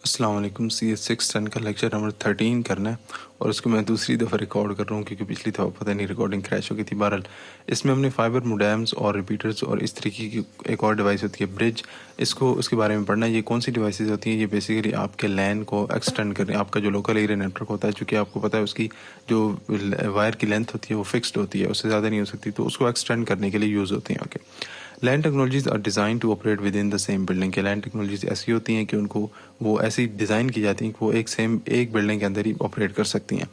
अस्सलाम वालेकुम। CS610 का लेक्चर नंबर 13 करना है और उसको मैं दूसरी दफ़ा रिकॉर्ड कर रहा हूँ क्योंकि पिछली दफ़ा पता नहीं रिकॉर्डिंग क्रैश हो गई थी। बहरहाल इसमें हमने फाइबर मोडेम्स और रिपीटर्स और इस तरीके की एक और डिवाइस होती है ब्रिज, इसको उसके बारे में पढ़ना है। ये कौन सी डिवाइसेस होती हैं? ये बेसिकली आपके लैन को एक्सटेंड करें। आपका जो लोकल एरिया नेटवर्क होता है, चूँकि आपको पता है उसकी जो वायर की लेंथ होती है वो फिक्स्ड होती है, उससे ज़्यादा नहीं हो सकती, तो उसको एक्सटेंड करने के लिए यूज़ होती हैं। Okay, LAN technologies are design to operate within the same building. के लैन टेक्नोलॉजीज़ ऐसी होती हैं कि उनको वो ऐसी डिज़ाइन की जाती हैं कि वो एक बिल्डिंग के अंदर ही ऑपरेट कर सकती हैं।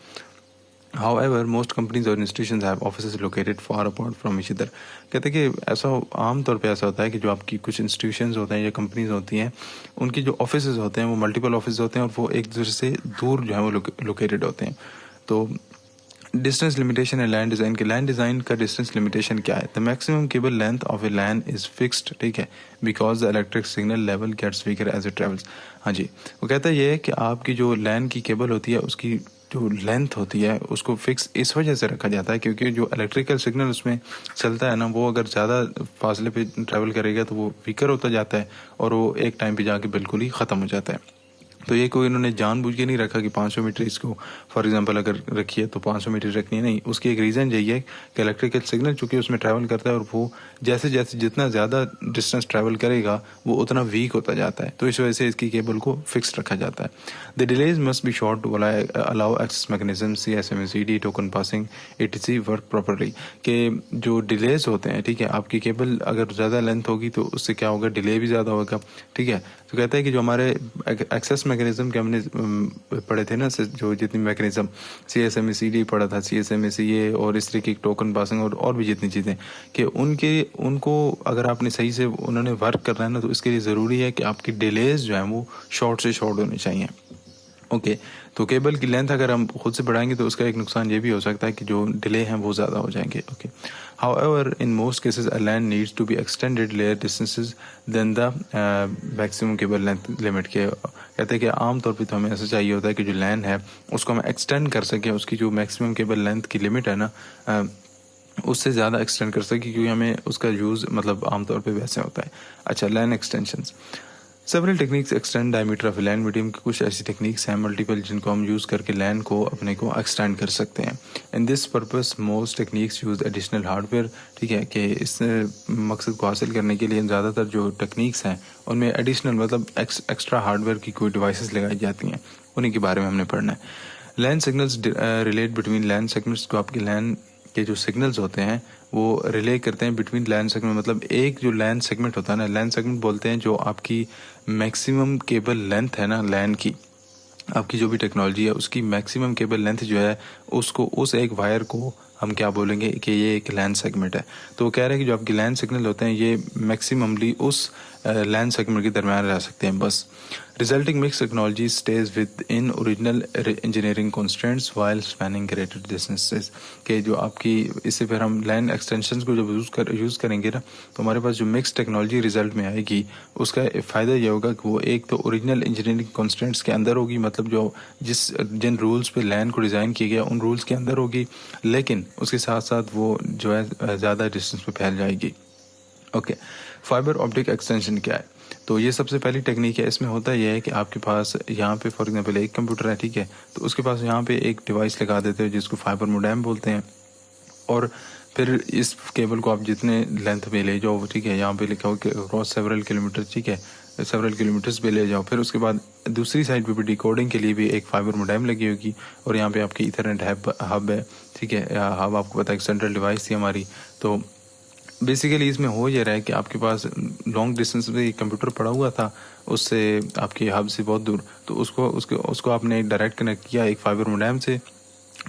However, most companies और institutions have offices located far apart from each other। कहते हैं कि ऐसा आम तौर पे ऐसा होता है कि जो आपकी कुछ इंस्टीट्यूशंस होते हैं या कंपनीज होती हैं, उनकी जो ऑफिसेज होते हैं वो मल्टीपल ऑफिस होते हैं और वो एक दूसरे से दूर जो है वो लोकेटेड होते हैं। तो डिस्टेंस लिमिटेशन है लैन डिज़ाइन के। लैन डिज़ाइन का डिस्टेंस लिमिटेशन क्या है? The maximum cable length of a LAN is fixed, ठीक है, because the electric signal level gets weaker as it travels. हाँ जी, वो कहता है ये है कि आपकी जो लैन की केबल होती है उसकी जो लेंथ होती है उसको फिक्स इस वजह से रखा जाता है क्योंकि जो इलेक्ट्रिकल सिग्नल उसमें चलता है ना, वो अगर ज़्यादा फासले पे ट्रैवल करेगा तो वो वीकर होता जाता है और वो एक टाइम पे जाके बिल्कुल ही ख़त्म हो जाता है। तो ये कोई इन्होंने जानबूझ के नहीं रखा कि 500 मीटर इसको फॉर एग्जांपल अगर रखी है तो 500 मीटर रखनी है, नहीं। उसकी एक रीज़न यही है कि इलेक्ट्रिकल सिग्नल चूँकि उसमें ट्रैवल करता है और वो जैसे जैसे जितना ज़्यादा डिस्टेंस ट्रैवल करेगा वो उतना वीक होता जाता है, तो इस वजह से इसकी केबल को फिक्स रखा जाता है। The delays must be short to allow access mechanism CSMACD token passing etc work properly. के जो डिलेज होते हैं, ठीक है, आपकी केबल अगर ज़्यादा लेंथ होगी तो उससे क्या होगा, डिले भी ज़्यादा होगा, ठीक है। तो कहता है कि जो हमारे एक्सेस मैकेनिज्म के हमने पढ़े थे ना, जो जितनी मैकेनिज्म CSMACD पढ़ा था, CSMACA और इस तरीके की टोकन पासिंग और भी जितनी चीज़ें कि उनको अगर आपने सही से उन्होंने वर्क करना है ना, तो इसके लिए ज़रूरी है कि आपकी डिलेज जो है वो शॉर्ट से शॉर्ट होनी चाहिए। ओके, तो केबल की लेंथ अगर हम खुद से बढ़ाएंगे तो उसका एक नुकसान ये भी हो सकता है कि जो डिले हैं वो ज़्यादा हो जाएंगे। Okay, however in most cases a LAN needs to be extended लेयर distances than the maximum cable length limit के। कहते हैं कि आम तौर पे तो हमें ऐसा चाहिए होता है कि जो लैन है उसको हम एक्सटेंड कर सकें, उसकी जो मैक्सिमम केबल लेंथ की लिमिट है ना उससे ज़्यादा एक्सटेंड कर सकें, क्योंकि हमें उसका यूज़ मतलब आमतौर पे वैसे होता है। अच्छा, LAN extensions. Several techniques extend diameter of LAN medium की कुछ ऐसी टेक्निक्स हैं मल्टीपल जिनको हम यूज़ करके लैन को अपने को एक्सटेंड कर सकते हैं। In this purpose most techniques use additional hardware, ठीक है, कि इस मकसद को हासिल करने के लिए ज़्यादातर जो टेक्निक्स हैं उनमें एडिशनल मतलब एक्स्ट्रा हार्डवेयर की कोई डिवाइसेस लगाई जाती हैं, उन्हीं के बारे में हमने पढ़ना है। लैन सिग्नल्स रिलेट बिटवीन लैन सेगमेंट्स, को आपकी लैन के जो सिग्नल्स होते हैं वो रिले करते हैं बिटवीन लैन सेगमेंट। मतलब एक जो लैन सेगमेंट होता है ना, लैन सेगमेंट बोलते हैं जो आपकी मैक्सिमम केबल लेंथ है ना लैन की, आपकी जो भी टेक्नोलॉजी है उसकी मैक्सिमम केबल लेंथ जो है उसको, उस एक वायर को हम क्या बोलेंगे कि ये एक लैन सेगमेंट है। तो वो कह रहे हैं कि जो आपके लैन सिग्नल होते हैं ये मैक्सिममली उस लैन सेगमेंट के दरमियान रह सकते हैं बस। Resulting mix technology stage with in original engineering constants while spanning greater distances. के जो आपकी इससे फिर हम लैन एक्सटेंशन को जब यूज़ करेंगे ना, तो हमारे पास जो मिक्स टेक्नोलॉजी रिजल्ट में आएगी उसका फ़ायदा ये होगा कि वो एक तो ओरिजिनल इंजीनियरिंग कॉन्स्टेंट्स के अंदर होगी, मतलब जो जिन रूल्स पे लैन को डिज़ाइन किया गया उन रूल्स के अंदर होगी, लेकिन उसके साथ साथ वो जो है ज़्यादा डिस्टेंस पे फैल जाएगी। ओके, फाइबर ऑप्टिक एक्सटेंशन क्या है? तो ये सबसे पहली टेक्निक है। इसमें होता यह है कि आपके पास यहाँ पे फॉर एग्जांपल एक कंप्यूटर है, ठीक है, तो उसके पास यहाँ पे एक डिवाइस लगा देते हैं जिसको फाइबर मोडेम बोलते हैं, और फिर इस केबल को आप जितने लेंथ पे ले जाओ, ठीक है, यहाँ पे लिखा हो कि क्रॉस सेवरल किलोमीटर, ठीक है, सेवरल किलोमीटर्स पे ले जाओ। फिर उसके बाद दूसरी साइड पे भी डिकोडिंग के लिए भी एक फाइबर मोडेम लगी होगी और यहाँ पे आपकी इथरनेट हब है, ठीक है। हब आपको पता है एक सेंट्रल डिवाइस थी हमारी। तो बेसिकली इसमें हो ये रहा है कि आपके पास लॉन्ग डिस्टेंस पे एक कंप्यूटर पड़ा हुआ था, उससे आपके हब से बहुत दूर, तो उसको आपने डायरेक्ट कनेक्ट किया एक फाइबर मोडेम से।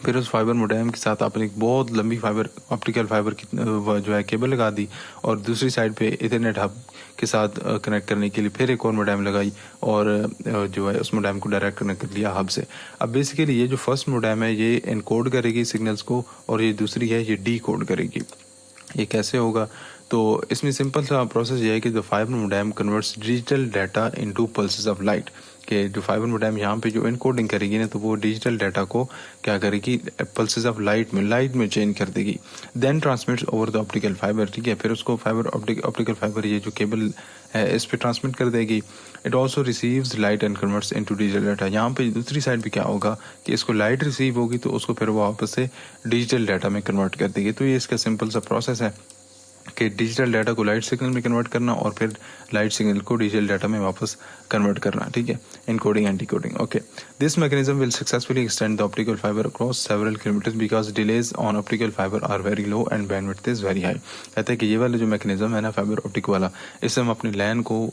फिर उस फाइबर मोडेम के साथ आपने एक बहुत लंबी ऑप्टिकल फाइबर की जो है केबल लगा दी, और दूसरी साइड पे इथरनेट हब के साथ कनेक्ट करने के लिए फिर एक और मोडेम लगाई, और जो है उस मोडेम को डायरेक्ट कनेक्ट कर लिया हब से। अब बेसिकली ये जो फर्स्ट मोडेम है ये एनकोड करेगी सिग्नल्स को, और ये दूसरी है ये डी कोड करेगी। ये कैसे होगा? तो इसमें सिंपल सा प्रोसेस ये है कि the fibre modem converts digital data into pulses of light. कि जो फाइबर मोडेम यहाँ पे जो इनकोडिंग करेगी ना, तो वो डिजिटल डाटा को क्या करेगी, पल्सेस ऑफ लाइट में चेंज कर देगी। Then transmits over the optical fibre, ठीक है। फिर उसको फाइबर ऑप्टिकल फाइबर, ये जो केबल इस पे ट्रांसमिट कर देगी। It also receives light and converts into digital data. यहाँ पे दूसरी साइड पे क्या होगा कि इसको लाइट रिसीव होगी तो उसको फिर वो वापस से डिजिटल डाटा में कन्वर्ट कर देगी। तो ये इसका सिंपल सा प्रोसेस है कि डिजिटल डाटा को लाइट सिग्नल में कन्वर्ट करना और फिर लाइट सिग्नल को डिजिटल डाटा में वापस कन्वर्ट करना, ठीक है, encoding and decoding. Okay, this mechanism will successfully extend the optical fibre across several kilometres because delays on optical fibre are very low and bandwidth is very high. कहते हैं कि ये वाला जो मैकेनिज्म है ना फाइबर ऑप्टिक वाला, इससे हम अपनी लैन को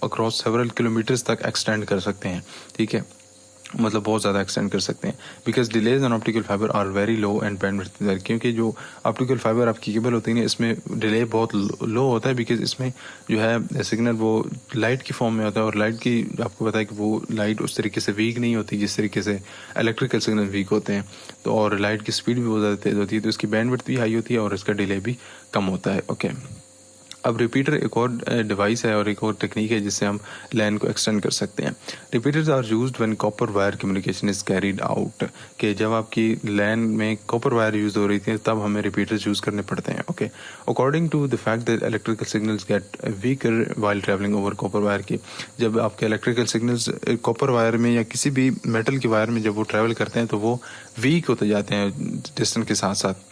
अक्रॉस सेवरल किलोमीटर्स तक एक्सटेंड कर सकते हैं, ठीक है, मतलब बहुत ज़्यादा एक्सटेंड कर सकते हैं। Because delays on optical fibre are very low and bandwidth, क्योंकि जो ऑप्टिकल फाइबर आपकी केबल होती है इसमें डिले बहुत लो होता है। बिकॉज इसमें जो है सिग्नल वो लाइट की फॉर्म में होता है और लाइट की आपको पता है कि वो लाइट उस तरीके से वीक नहीं होती जिस तरीके से इलेक्ट्रिकल सिग्नल वीक होते हैं। तो और लाइट की स्पीड भी बहुत ज़्यादा तेज़ होती है, तो इसकी बैंडविड्थ भी हाई होती है और इसका डिले भी कम होता है। ओके, अब रिपीटर एक और डिवाइस है और एक और टेक्निक है जिससे हम लैन को एक्सटेंड कर सकते हैं। Repeaters are used when copper wire communication is carried out, कि जब आपकी लैन में कॉपर वायर यूज हो रही थी तब हमें रिपीटर्स यूज करने पड़ते हैं। Okay, according to the fact that electrical signals get weaker while travelling over copper wire की, जब आपके इलेक्ट्रिकल सिग्नल्स कॉपर वायर में या किसी भी मेटल की वायर में जब वो ट्रैवल करते हैं तो वो वीक होते जाते हैं डिस्टेंस के साथ साथ।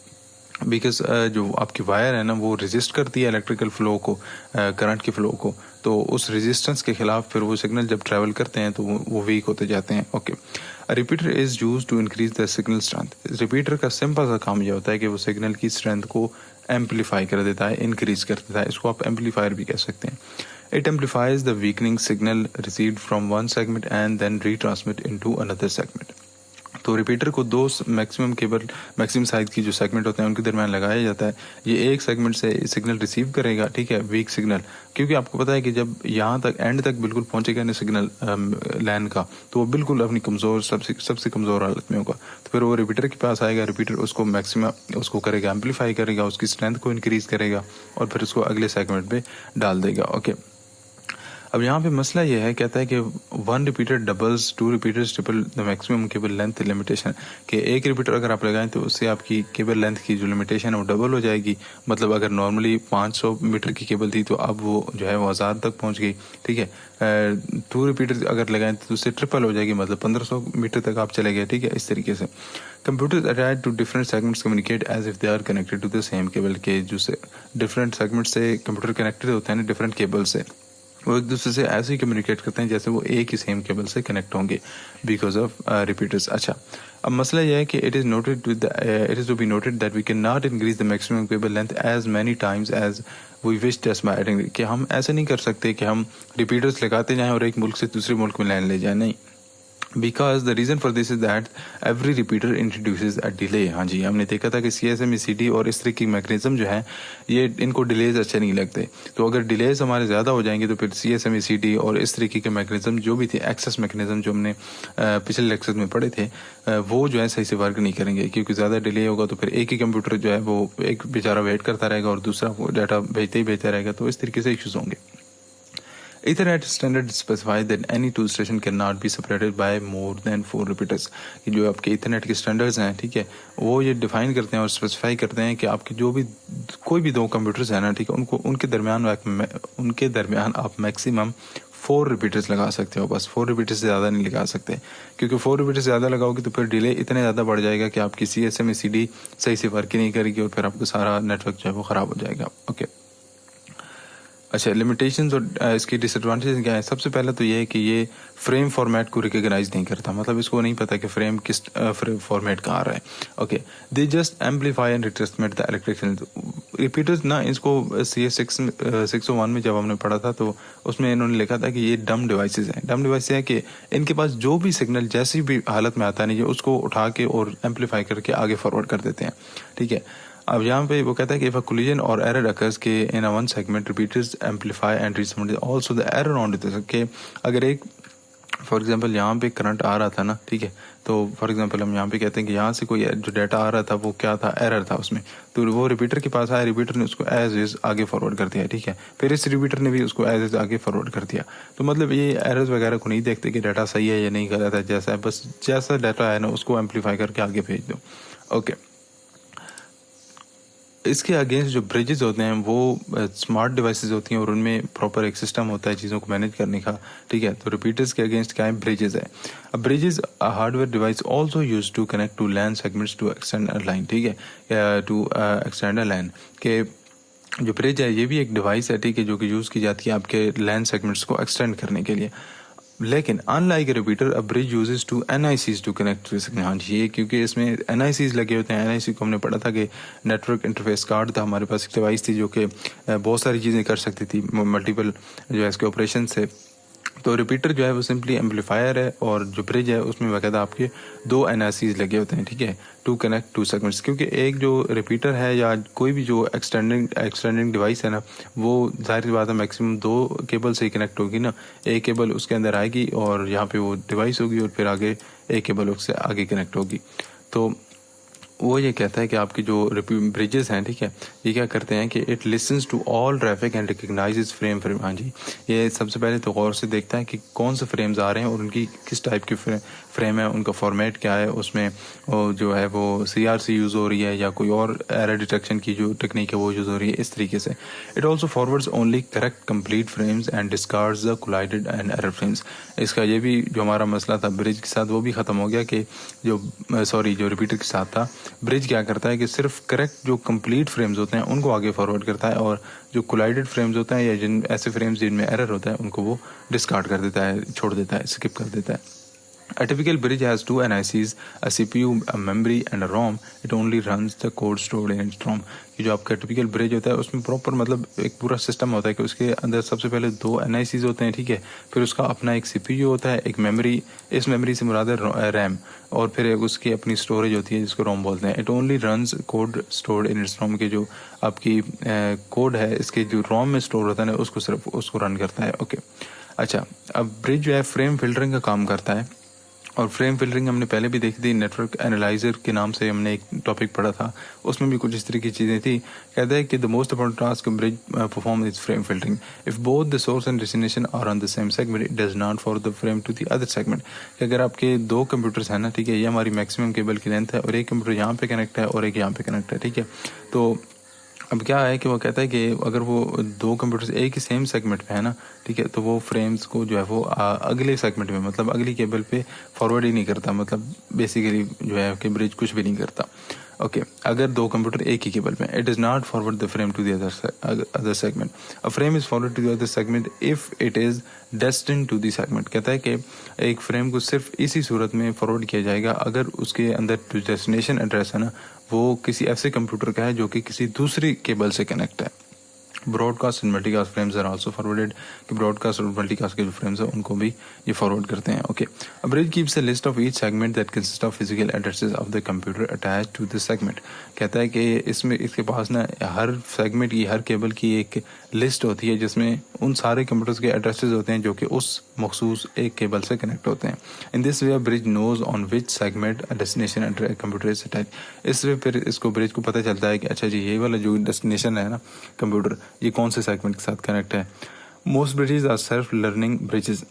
बिकॉज जो आपकी वायर है ना वो रेजिस्ट करती है इलेक्ट्रिकल फ्लो को, करंट के फ्लो को, तो उस रेजिस्टेंस के खिलाफ फिर वो सिग्नल जब ट्रैवल करते हैं तो वो वीक होते जाते हैं। Okay, repeater is use to increase the signal strength. Repeater का सिंपल सा काम ये होता है कि वो सिग्नल की स्ट्रेंथ को एम्पलीफाई कर देता है, इंक्रीज कर देता है। इसको आप एम्पलीफायर भी कह सकते हैं। It amplifies the weakening signal received from one segment and then retransmit into another segment. तो रिपीटर को दो मैक्सिमम साइज की जो सेगमेंट होते हैं उनके दरमियान लगाया जाता है। ये एक सेगमेंट से सिग्नल रिसीव करेगा, ठीक है, वीक सिग्नल, क्योंकि आपको पता है कि जब यहाँ तक एंड तक बिल्कुल पहुंचेगा ना सिग्नल लैन का, तो वो बिल्कुल अपनी कमज़ोर सबसे कमज़ोर हालत में होगा। तो फिर वो रिपीटर के पास आएगा, रिपीटर उसको मैक्सिमम उसको करेगा, एम्पलीफाई करेगा, उसकी स्ट्रेंथ को इंक्रीज करेगा और फिर उसको अगले सेगमेंट पे डाल देगा। ओके, अब यहाँ पे मसला ये है, कहता है कि one repeater doubles two repeaters triple the maximum cable length limitation, कि एक रिपीटर अगर आप लगाएं तो उससे आपकी केबल लेंथ की जो लिमिटेशन है वो डबल हो जाएगी। मतलब अगर नॉर्मली 500 मीटर की केबल थी तो अब वो जो है वो 1000 तक पहुँच गई, ठीक है। टू रिपीटर अगर लगाएं तो उससे ट्रिपल हो जाएगी, मतलब 1500 मीटर तक आप चले गए, ठीक है, इस तरीके से। Computer attach to different segments communicate as if they are connected to the same cable, के जो से डिफरेंट सेगमेंट से कंप्यूटर कनेक्टेड होते हैं ना डिफरेंट केबल से, वो एक दूसरे से ऐसे ही कम्युनिकेट करते हैं जैसे वो एक ही सेम केबल से कनेक्ट होंगे बिकॉज ऑफ रिपीटर्स। अच्छा, अब मसला यह है कि it is to be noted that we can not increase the maximum cable length as many times as we wish just by adding, कि हम ऐसे नहीं कर सकते कि हम रिपीटर्स लगाते जाएं और एक मुल्क से दूसरे मुल्क में लाइन ले जाएं, नहीं। Because the reason for this is that every repeater introduces a delay. हाँ जी, हमने देखा था कि CSMA-CD और इस तरह की मैकेनिज्म जो है ये इनको डिलेज अच्छे नहीं लगते। तो अगर डिलेज हमारे ज़्यादा हो जाएंगे तो फिर CSMA-CD और इस तरीके के मैकेनिज्म जो भी थे, एक्सेस मैकेनिज्म जो हमने पिछले लेक्चर में पढ़े थे, वो जो है सही से वर्क नहीं करेंगे, क्योंकि ज़्यादा डिले होगा तो फिर एक ही कंप्यूटर जो है वो एक बेचारा वेट करता रहेगा और दूसरा डाटा भेजते ही भेजता रहेगा, तो इस तरीके से इश्यूज़ होंगे। Ethernet standard specifies that any tool station cannot be separated by more than 4 repeaters। कि जो आपके Ethernet के स्टैंडर्ड्स हैं, ठीक है, वो ये डिफाइन करते हैं और स्पेसिफाई करते हैं कि आपके जो भी कोई भी दो कंप्यूटर्स हैं ना, ठीक है, उनके दरमियान आप मैक्सिमम 4 रिपीटर्स लगा सकते हो, बस 4 रिपीटर्स से ज़्यादा नहीं लगा सकते, क्योंकि 4 रिपीटर्स से ज़्यादा लगाओगे तो फिर डिले इतने ज़्यादा बढ़ जाएगा कि आपकी CSMA-CD सही से वर्क ही नहीं करेगी और फिर आपका सारा नेटवर्क जो है वो ख़राब हो जाएगा। ओके, अच्छा, लिमिटेशंस और इसकी डिसएडवांटेज क्या है। सबसे पहले तो ये है कि ये फ्रेम फॉर्मेट को रिकॉग्नाइज नहीं करता, मतलब इसको नहीं पता कि फ्रेम किस फ्रेम फॉर्मेट का आ रहा है। Okay, they just amplify and retransmit the electrical repeaters ना। इसको CS601 में जब हमने पढ़ा था तो उसमें इन्होंने लिखा था कि ये डम डिवाइसेस हैं। डम डिवाइस है कि इनके पास जो भी सिग्नल जैसी भी हालत में आता नहीं है उसको उठा के और एम्पलीफाई करके आगे फॉरवर्ड कर देते हैं, ठीक है। अब यहाँ पे वो कहता है कि इफ अ कोलिजन और एरर अकर्स के in a one segment repeaters amplify and retransmit also the error on this, के अगर एक फॉर एग्जांपल यहाँ पे करंट आ रहा था ना, ठीक है, तो फॉर एग्जांपल हम यहाँ पे कहते हैं कि यहाँ से कोई जो डाटा आ रहा था वो क्या था, एरर था उसमें, तो वो रिपीटर के पास आया, रिपीटर ने उसको एज इज आगे फॉरवर्ड कर दिया, ठीक है, फिर इस रिपीटर ने भी उसको एज इज आगे फॉरवर्ड कर दिया। तो मतलब ये एरर्स वगैरह को नहीं देखते कि डाटा सही है या नहीं गलत है, जैसा है बस जैसा डाटा है ना उसको एम्पलीफाई करके आगे भेज दो। ओके, इसके अगेंस्ट जो ब्रिजेस होते हैं वो स्मार्ट डिवाइसेस होती हैं और उनमें प्रॉपर एक सिस्टम होता है चीज़ों को मैनेज करने का, ठीक है। तो रिपीटर्स के अगेंस्ट क्या है, ब्रिजेस है। अब bridges hardware device also use to connect to LAN segments to extend a line, ठीक है, टू एक्सटेंड अ लाइन के जो ब्रिज है ये भी एक डिवाइस है, ठीक है, जो कि यूज़ की जाती है आपके लैन सेगमेंट्स को एक्सटेंड करने के लिए। लेकिन unlike repeater a bridge uses two NICs to connect to सकते हैं। हाँ जी, ये क्योंकि इसमें एनआईसीज लगे होते हैं। एनआईसी को हमने पढ़ा था कि नेटवर्क इंटरफेस कार्ड था, हमारे पास एक डिवाइस थी जो कि बहुत सारी चीज़ें कर सकती थी, मल्टीपल जो है इसके ऑपरेशन से। तो रिपीटर जो है वो सिंपली एम्पलीफायर है और जो ब्रिज है उसमें बाकायदा आपके दो एनआईसीज लगे होते हैं, ठीक है, टू कनेक्ट टू सेगमेंट्स। क्योंकि एक जो रिपीटर है या कोई भी जो एक्सटेंडिंग डिवाइस है ना, वो जाहिर सी बात है मैक्सिमम दो केबल से ही कनेक्ट होगी ना। एक केबल उसके अंदर आएगी और यहाँ पे वो डिवाइस होगी और फिर आगे एक केबल उससे आगे कनेक्ट होगी। तो वो ये कहता है कि आपकी जो ब्रिजेस हैं, ठीक है, ये क्या करते हैं कि it listens to all traffic and recognises frame. हाँ जी, ये सबसे पहले तो गौर से देखता है कि कौन से फ्रेम्स आ रहे हैं और उनकी किस टाइप की फ्रेम है, उनका फॉर्मेट क्या है, उसमें जो है वो CRC यूज़ हो रही है या कोई और एरर डिटेक्शन की जो टेक्निक है वो यूज़ हो रही है, इस तरीके से। It also forwards only correct complete frames and discards the collided and error frames. इसका ये भी जो हमारा मसला था ब्रिज के साथ वो भी ख़त्म हो गया कि जो रिपीटर के साथ था, ब्रिज क्या करता है कि सिर्फ करेक्ट जो कंप्लीट फ्रेम्स होते हैं उनको आगे फॉरवर्ड करता है और जो कोलाइडेड फ्रेम्स होते हैं या जिन ऐसे फ्रेम्स जिनमें एरर होता है उनको वो डिस्कार्ड कर देता है, छोड़ देता है, स्किप कर देता है। A typical bridge has two NICs, a CPU, a memory and a ROM. It only runs the code stored in its ROM. ये जो आपका टिपिकल ब्रिज होता है उसमें प्रॉपर मतलब एक पूरा सिस्टम होता है कि उसके अंदर सबसे पहले दो NICs होते हैं, ठीक है, फिर उसका अपना एक CPU होता है, एक मेमोरी, इस मेमोरी से मुराद है रैम, और फिर एक उसकी अपनी स्टोरेज होती है जिसको रोम बोलते हैं। It only runs code stored in its ROM के जो आपकी कोड है इसके जो रोम में स्टोर होता है ना उसको सिर्फ उसको रन करता है। ओके, अच्छा, अब ब्रिज जो है फ्रेम फिल्टरिंग का काम करता है और फ्रेम फिल्टरिंग हमने पहले भी देखी थी, नेटवर्क एनालाइजर के नाम से हमने एक टॉपिक पढ़ा था, उसमें भी कुछ इस तरह की चीज़ें थी। कहता है कि the most important task bridge perform is frame filtering if both the source and destination are on the same segment it does not for the frame to the other segment. कि अगर आपके दो कंप्यूटर्स हैं ना, ठीक है, ये हमारी मैक्सिमम केबल की लेंथ है और एक कंप्यूटर यहाँ पे कनेक्ट है और एक यहाँ पे कनेक्ट है, ठीक है। तो अब क्या है कि वो कहता है कि अगर वो दो कंप्यूटर्स एक ही सेम सेगमेंट पे है ना, ठीक है, तो वो फ्रेम्स को जो है वो अगले सेगमेंट में मतलब अगली केबल पे फॉरवर्ड ही नहीं करता, मतलब बेसिकली जो है कि ब्रिज कुछ भी नहीं करता। ओके, अगर दो कंप्यूटर एक ही केबल में, it is not forward the frame to the other segment. A frame is forward to the other segment if it is destined to the segment. कहता है कि एक फ्रेम को सिर्फ इसी सूरत में फॉरवर्ड किया जाएगा अगर उसके अंदर जो डेस्टिनेशन एड्रेस है ना वो किसी ऐसे कंप्यूटर का है जो कि किसी दूसरी केबल से कनेक्ट है। Broadcast and multicast frames are also forwarded, कि ब्रॉडकास्ट और मल्टीकास्ट के जो फ्रेम्स हैं उनको भी ये फॉरवर्ड करते हैं। Okay, a bridge keeps a list of each segment that consist of physical addresses of the computer attach to the segment. कहता है कि इसमें इसके पास ना हर सेगमेंट की, हर केबल की एक लिस्ट होती है जिसमें उन सारे कंप्यूटर्स के एड्रेसेस होते हैं जो कि उस मखसूस एक केबल से कनेक्ट होते हैं। In this way bridge knows on which segment destination computer is attach. इससे फिर इसको ब्रिज को पता चलता है कि अच्छा जी ये वाला जो डेस्टिनेशन है ना कंप्यूटर, ये कौन से सेगमेंट के साथ कनेक्ट है। Most bridges are self learning bridges.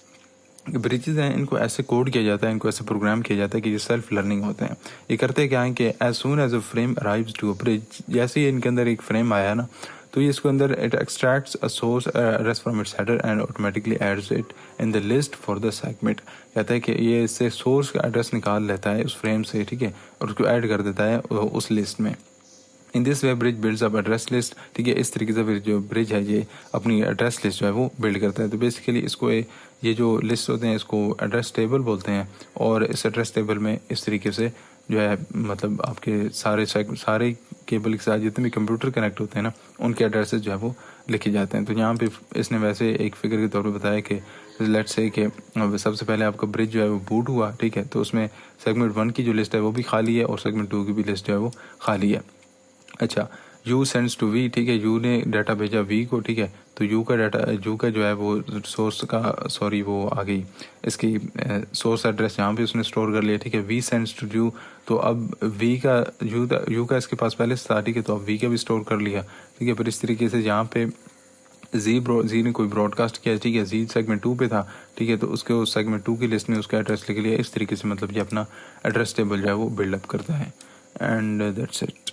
Bridges हैं इनको ऐसे कोड किया जाता है, इनको ऐसे प्रोग्राम किया जाता है कि ये सेल्फ लर्निंग होते हैं। ये करते क्या है कि as soon as a frame arrives to a bridge, जैसे ही इनके अंदर एक फ्रेम आया ना तो ये इसके अंदर it extracts a source address from its header and automatically adds it in the list for the segment. कहता है कि ये इससे सोर्स का एड्रेस निकाल लेता है उस फ्रेम से, ठीक है, और उसको ऐड कर देता है उस लिस्ट में। इन this way bridge builds up address list, ठीक है, इस तरीके से फिर जो ब्रिज है ये अपनी एड्रेस लिस्ट जो है वो बिल्ड करता है। तो बेसिकली इसको ये जो लिस्ट होते हैं इसको एड्रेस टेबल बोलते हैं और इस एड्रेस टेबल में इस तरीके से जो है मतलब आपके सारे केबल के साथ जितने भी कंप्यूटर कनेक्ट होते हैं ना उनके एड्रेसेस जो है वो लिखे जाते हैं। तो यहाँ पे इसने वैसे एक फिगर के तौर पे बताया कि लेट्स से कि सबसे पहले आपका ब्रिज जो है वो बूट हुआ, ठीक है, तो उसमें सेगमेंट 1 की जो लिस्ट है वो भी खाली है और सेगमेंट 2 की भी लिस्ट जो है वो खाली है। अच्छा, यू सेंड्स टू वी, ठीक है, यू ने डाटा भेजा वी को, ठीक है, तो यू का जो है वो सोर्स का वो आ गई इसकी सोर्स एड्रेस यहाँ पे उसने स्टोर कर लिया, ठीक है। वी सेंड्स टू यू, तो अब वी का यू का इसके पास पहले से था, ठीक है, तो अब वी का भी स्टोर कर लिया, ठीक है। फिर इस तरीके से यहाँ पे जी ने कोई ब्रॉडकास्ट किया, ठीक है, जी सेगमेंट 2 पे था, ठीक है, तो उसके उस सेगमेंट 2 की लिस्ट में उसका एड्रेस लिख लिया। इस तरीके से मतलब ये अपना एड्रेस टेबल जो है वो बिल्डअप करता है। And that's it.